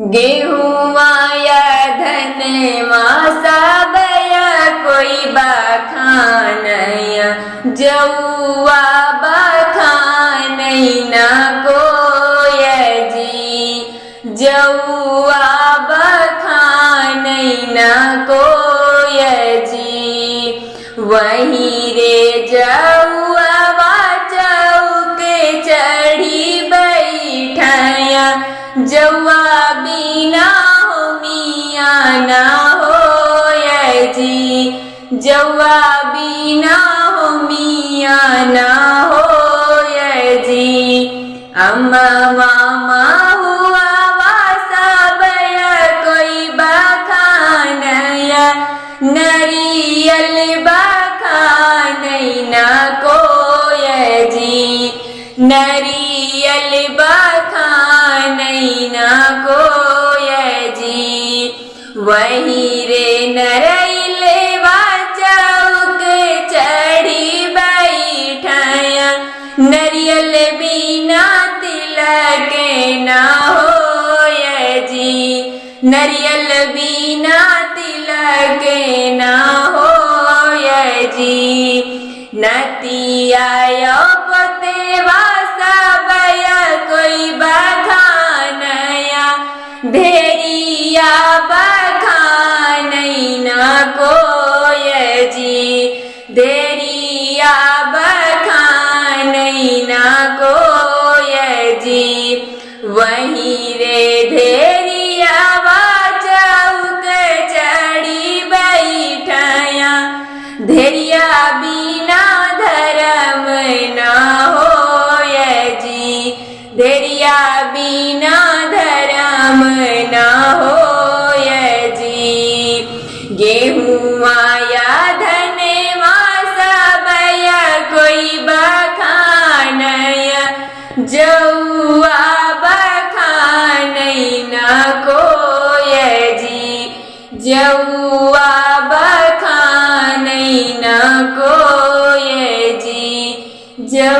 गेहुआ या धनवा सबया कोई बखानया जौआ बखानई न कोय जी जौआ बखानई न कोय जी वही रे जौआ चौके चढ़ी बैठया जौआ बिना हो मियाँ ना होय जी जौआ बिना हो मियाँ ना होय जी अम्मा मामा हुआ सबया कोई बखानया नरियल बखानई ना कोय जी नरियल बखानई ना कोय जी वही रे नरैले चौक चढ़ी बैठया नरियल बिना तिलक ना होय जी नरियल बिना तिलक ना होय जी नतिया पतेवा सबया कोई बखानया ढेरिया बखानई न कोय जी ढेरिया बखानई न कोय जी वही रे ढेरिया चौक चढ़ी बैठया ढेरिया बिना धर्म न होय जी ढेरिया बिना धर्म न होय जी गेहुआ या धनवा सबया कोई बखानया जौआ बखानई न कोय जी जौआ बखानई न कोय जी जौ